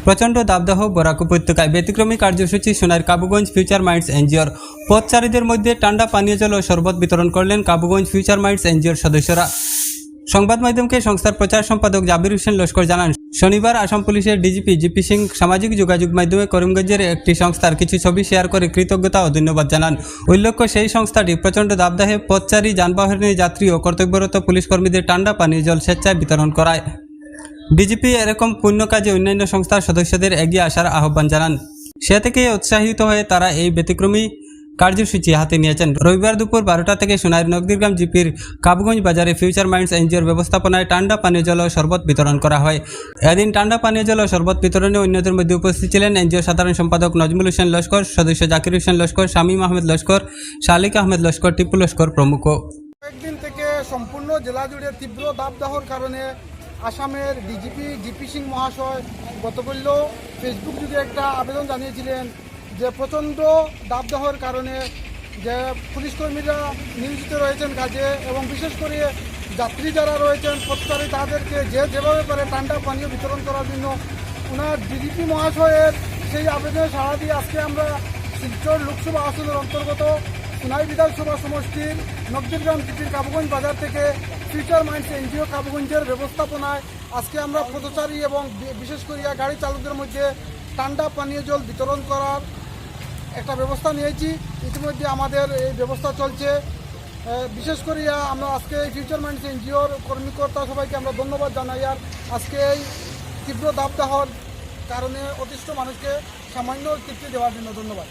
প্রচণ্ড দাবদাহ বরাক উপত্যকায় ব্যতিক্রমী কার্যসূচি সোনার কাবুগঞ্জ ফিউচার মাইন্ডস এনজিওর পথচারীদের মধ্যে ঠান্ডা পানীয় জল ও শরবত বিতরণ করলেন কাবুগঞ্জ ফিউচার মাইন্ডস এনজিওর সদস্যরা। সংবাদ মাধ্যমকে সংস্থার প্রচার সম্পাদক জাবির হোসেন লস্কর জানান, শনিবার আসাম পুলিশের ডিজিপি জিপি সিং সামাজিক যোগাযোগ মাধ্যমে করিমগঞ্জের একটি সংস্থার কিছু ছবি শেয়ার করে কৃতজ্ঞতা ও ধন্যবাদ জানান। উল্লেখ্য, সেই সংস্থাটি প্রচণ্ড দাবদাহে পথচারী, যানবাহনের যাত্রী ও কর্তব্যরত পুলিশ কর্মীদের ঠান্ডা পানীয় জল স্বেচ্ছায় বিতরণ করায়। ডিজিপি এরকম পুণ্য কাজে অন্যান্য সংস্থার সদস্যদের এগিয়ে আসার আহ্বান জানান। সে থেকে উৎসাহিত হয়ে তারা এই ব্যতিক্রমী কার্যসূচি হাতে নিয়েছেন। রবিবার দুপুর 12টা থেকে সোনারী নকদিরগ্রাম জিপির কাবুগঞ্জ বাজারে ফিউচার মাইন্ডস এনজিওর ব্যবস্থাপনায় ঠান্ডা পানীয় জল ও শরবত বিতরণ করা হয়। এদিন ঠান্ডা পানীয় জল ও শরবত বিতরণে অন্যদের মধ্যে উপস্থিত ছিলেন এনজিও সাধারণ সম্পাদক নজমুল হোসেন লস্কর, সদস্য জাকির হোসেন লস্কর, শামীম আহমেদ লস্কর, শালিক আহমেদ লস্কর, টিপু লস্কর প্রমুখ। কয়েকদিন থেকে সম্পূর্ণ জেলা জুড়ে তীব্র দাবদাহর কারণে আসামের ডিজিপি জিপি সিং মহাশয় গতকাল ফেসবুক যুগে একটা আবেদন জানিয়েছিলেন যে প্রচণ্ড দাবদাহর কারণে যে পুলিশ কর্মীরা নিয়োজিত রয়েছেন কাজে এবং বিশেষ করে যাত্রী যারা রয়েছেন পথচারী তাদেরকে যেভাবে পারে ঠান্ডা পানীয় বিতরণ করার জন্য ওনার ডিজিপি মহাশয়ের সেই আবেদনে সাড়া দিয়ে আজকে আমরা শিলচর লোকসভা আসনের অন্তর্গত সোনাই বিধানসভা সমষ্টির নকদিরগ্রাম জিপির কাবুগঞ্জ বাজার থেকে ফিউচার মাইন্ডস এনজিও কাবুগঞ্জের ব্যবস্থাপনায় আজকে আমরা পথচারী এবং বিশেষ করে গাড়ি চালকদের মধ্যে ঠান্ডা পানীয় জল বিতরণ করার একটা ব্যবস্থা নিয়েছি। ইতিমধ্যে আমাদের এই ব্যবস্থা চলছে। বিশেষ করে আমরা আজকে এই ফিউচার মাইন্ডস এনজিওর কর্মকর্তা সবাইকে আমরা ধন্যবাদ জানাই। আর আজকে এই তীব্র দাবদাহর কারণে অতিষ্ঠ মানুষকে সামান্য তৃপ্তি দেওয়ার জন্য ধন্যবাদ।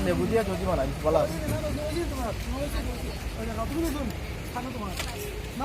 নেবু দিয়ে যদি বানাই বলা না